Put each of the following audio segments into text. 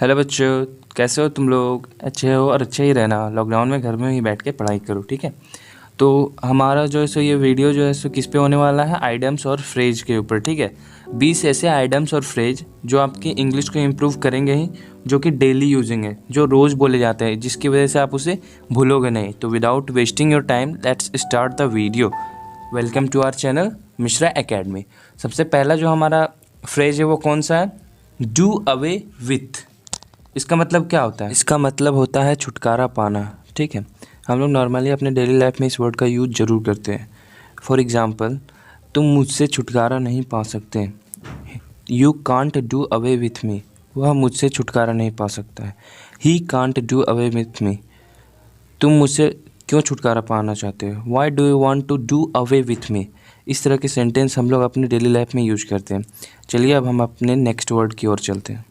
Hello बच्चों, कैसे हो तुम लोग? अच्छे हो और अच्छे ही रहना। लॉकडाउन में घर में ही बैठ के पढ़ाई करो, ठीक है। तो हमारा जो है सो ये वीडियो जो है सो किस पे होने वाला है? आइडम्स और फ्रेज के ऊपर, ठीक है। 20 ऐसे आइडम्स और फ्रेज जो आपकी इंग्लिश को इम्प्रूव करेंगे ही, जो कि डेली यूजिंग है, जो रोज़ बोले जाते हैं, जिसकी वजह से आप उसे भूलोगे नहीं। तो without wasting your time let's start the video. Welcome to our channel Mishra academy. सबसे पहला जो हमारा फ्रेज है वो कौन सा है? Do away with. इसका मतलब क्या होता है? इसका मतलब होता है छुटकारा पाना, ठीक है। हम लोग नॉर्मली अपने डेली लाइफ में इस वर्ड का यूज ज़रूर करते हैं। फॉर एग्ज़ाम्पल, तुम मुझसे छुटकारा नहीं पा सकते। You can't do away with me. वह मुझसे छुटकारा नहीं पा सकता है। He can't do away with me. तुम मुझसे क्यों छुटकारा पाना चाहते हो? Why do you want to do away with me. इस तरह के सेंटेंस हम लोग अपनी डेली लाइफ में यूज करते हैं। चलिए अब हम अपने नेक्स्ट वर्ड की ओर चलते हैं।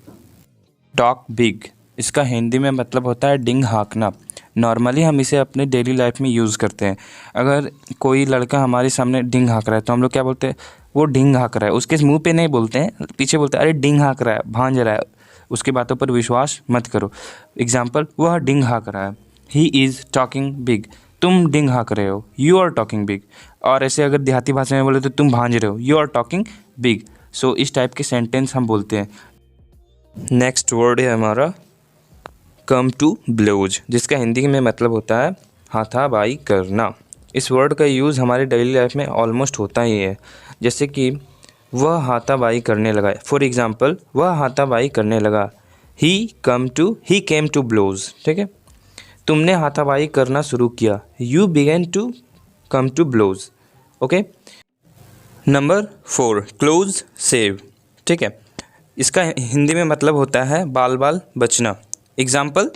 Talk big. इसका हिंदी में मतलब होता है डिंग हाँकना। नॉर्मली हम इसे अपने डेली लाइफ में यूज़ करते हैं। अगर कोई लड़का हमारे सामने डिंग हाँक रहा है तो हम लोग क्या बोलते हैं? वो डिंग हाँक रहा है। उसके मुंह पे नहीं बोलते हैं, पीछे बोलते हैं, अरे डिंग हाँक रहा है, भांज रहा है। उसकी बातों पर विश्वास मत करो। एग्जाम्पल, वह डिंग हाँक रहा है। He is talking big. तुम डिंग हाँक रहे हो। You are talking big. और ऐसे अगर देहाती भाषा में बोले तो तुम भांज रहे हो। You are talking big. So इस टाइप के सेंटेंस हम बोलते हैं। नेक्स्ट वर्ड है हमारा कम टू ब्लोज, जिसका हिंदी में मतलब होता है हाथापाई करना। इस वर्ड का यूज़ हमारे डेली लाइफ में ऑलमोस्ट होता ही है। जैसे कि वह हाथापाई करने लगा। फॉर एग्जांपल, वह हाथापाई करने लगा। ही केम टू ब्लोज, ठीक है। तुमने हाथापाई करना शुरू किया। You began to come to blows, okay. Number 4, close shave, ठीक है। इसका हिंदी में मतलब होता है बाल बाल बचना। एग्जाम्पल,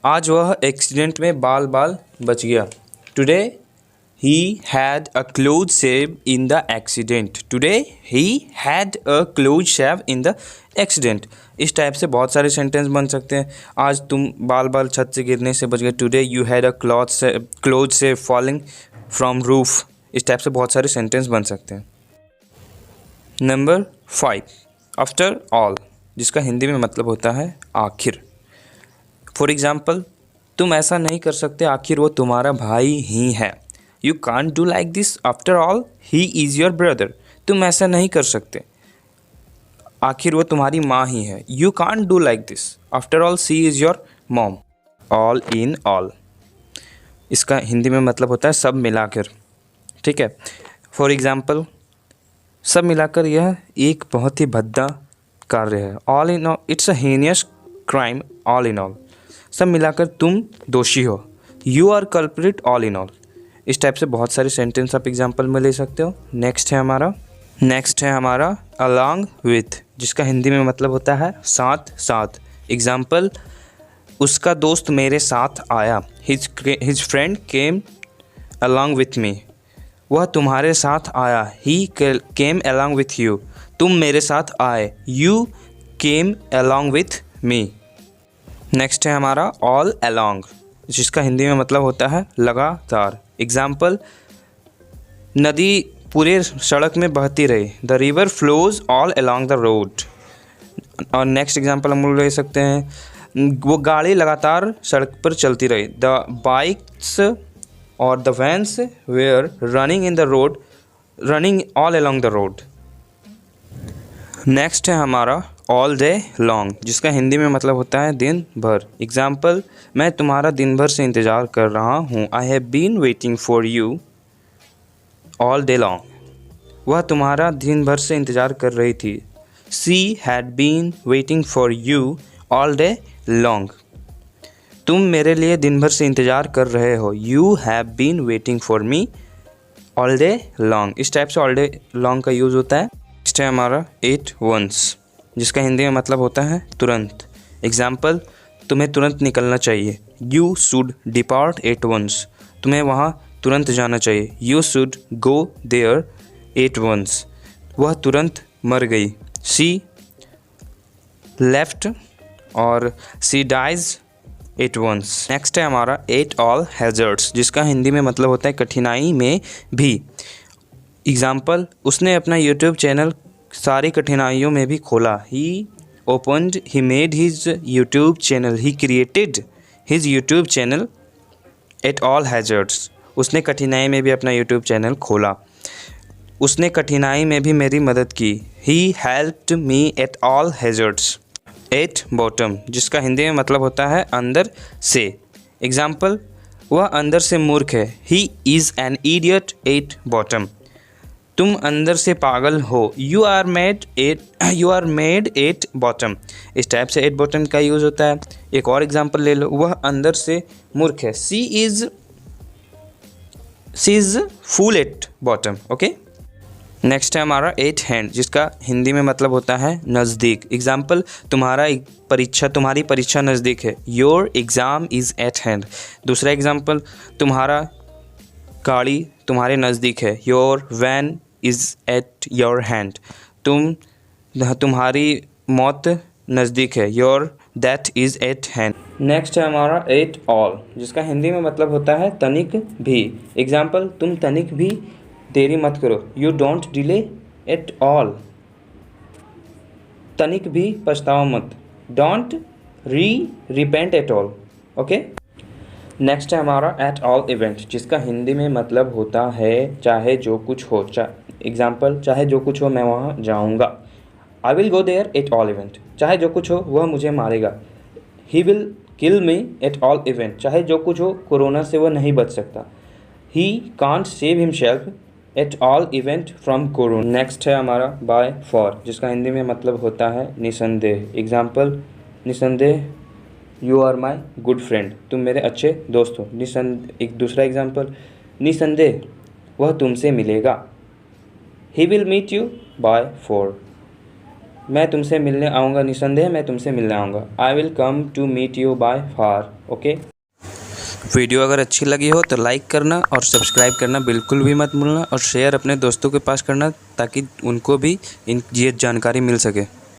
आज वह एक्सीडेंट में बाल बाल बच गया। Today he had a close save in the accident. Today he had a close save in the accident. इस टाइप से बहुत सारे सेंटेंस बन सकते हैं। आज तुम बाल बाल छत से गिरने से बच गए। Today you had a close save falling from roof. इस टाइप से बहुत सारे सेंटेंस बन सकते हैं। नंबर 5, आफ्टर ऑल, जिसका हिंदी में मतलब होता है आखिर। फॉर एग्जाम्पल, तुम ऐसा नहीं कर सकते, आखिर वो तुम्हारा भाई ही है। You can't do like this, after all he is your brother. तुम ऐसा नहीं कर सकते, आखिर वो तुम्हारी माँ ही है। You can't do like this, after all she is your mom. All in all, इसका हिंदी में मतलब होता है सब मिलाकर, ठीक है। फॉर एग्जाम्पल, सब मिलाकर यह एक बहुत ही भद्दा कार्य है। All in all it's a heinous crime. All in all, सब मिलाकर तुम दोषी हो। You are culprit all in all. इस टाइप से बहुत सारे सेंटेंस आप एग्जाम्पल में ले सकते हो। नेक्स्ट है हमारा अलॉन्ग विथ, जिसका हिंदी में मतलब होता है साथ साथ। एग्जाम्पल, उसका दोस्त मेरे साथ आया। His friend came along with me. वह तुम्हारे साथ आया। ही केम अलॉन्ग विथ यू। तुम मेरे साथ आए। You came along with me. Next है हमारा ऑल अलॉन्ग, जिसका हिंदी में मतलब होता है लगातार। एग्जाम्पल, नदी पूरे सड़क में बहती रही। The river flows all along the road. और नेक्स्ट एग्जाम्पल हम लोग ले सकते हैं, वो गाड़ी लगातार सड़क पर चलती रही। द बाइक्स और the vans were running in the road, running all along the road. Next है हमारा ऑल डे लॉन्ग, जिसका हिंदी में मतलब होता है दिन भर। एग्जाम्पल, मैं तुम्हारा दिन भर से इंतज़ार कर रहा हूँ। I have been waiting for you all day long. वह तुम्हारा दिन भर से इंतज़ार कर रही थी। She had been waiting for you all day long. तुम मेरे लिए दिन भर से इंतज़ार कर रहे हो। You have been waiting for me all day long. इस टाइप से ऑल डे लॉन्ग का यूज़ होता है। नेक्स्ट है हमारा एट वंस, जिसका हिंदी में मतलब होता है तुरंत। एग्जाम्पल, तुम्हें तुरंत निकलना चाहिए। You should depart at once. तुम्हें वहाँ तुरंत जाना चाहिए। You should go there at once. वह तुरंत मर गई। शी लेफ्ट और she dies at once. Next है हमारा एट ऑल हैजर्ड्स, जिसका हिंदी में मतलब होता है कठिनाई में भी। एग्जाम्पल, उसने अपना यूट्यूब चैनल सारी कठिनाइयों में भी खोला। ही opened, he made his YouTube channel, he created his YouTube channel at all hazards. उसने कठिनाई में भी अपना YouTube चैनल खोला, उसने कठिनाई में भी मेरी मदद की. He helped me at all hazards. At bottom, जिसका हिंदी में मतलब होता है अंदर से. एग्जाम्पल, वह अंदर से मूर्ख है. He is an idiot at bottom. तुम अंदर से पागल हो. You are made at bottom. इस टाइप से at bottom का यूज़ होता है. एक और एग्जाम्पल ले लो, वह अंदर से मूर्ख है. She is fool at bottom. Okay. Next है हमारा एट हैंड, जिसका हिंदी में मतलब होता है नज़दीक. एग्जाम्पल, तुम्हारी परीक्षा नज़दीक है. Your exam is eight hand. दूसरा एग्जाम्पल, तुम्हारा गाड़ी तुम्हारे नज़दीक है. Your van is at your hand. तुम्हारी मौत नज़दीक है. Your death is eight hand. Next है हमारा एट ऑल, जिसका हिंदी में मतलब होता है तनिक भी. एग्जाम्पल, तुम तनिक भी देरी मत करो. You don't delay at all. तनिक भी पछताओ मत. Don't repent at all. Okay. Next है हमारा एट ऑल इवेंट, जिसका हिंदी में मतलब होता है चाहे जो कुछ हो. एग्जाम्पल, चाहे जो कुछ हो मैं वहाँ जाऊँगा. I will go there at all event. चाहे जो कुछ हो वह मुझे मारेगा. He will kill me at all event. चाहे जो कुछ हो कोरोना से वह नहीं बच सकता. He can't save himself at all event from corona. Next है हमारा बाय फॉर, जिसका हिंदी में मतलब होता है निसंदेह. एग्जाम्पल, निसंदेह you are my good friend. तुम मेरे अच्छे दोस्त हो. एक दूसरा एग्जाम्पल, निसंदेह वह तुमसे मिलेगा. He will meet you by far. मैं तुमसे मिलने आऊँगा. निसंदेह मैं तुमसे मिलने आऊँगा. I will come to meet you by far. Okay. Video अगर अच्छी लगी हो तो लाइक करना और सब्सक्राइब करना बिल्कुल भी मत भूलना, और शेयर अपने दोस्तों के पास करना ताकि उनको भी ये जानकारी मिल सके.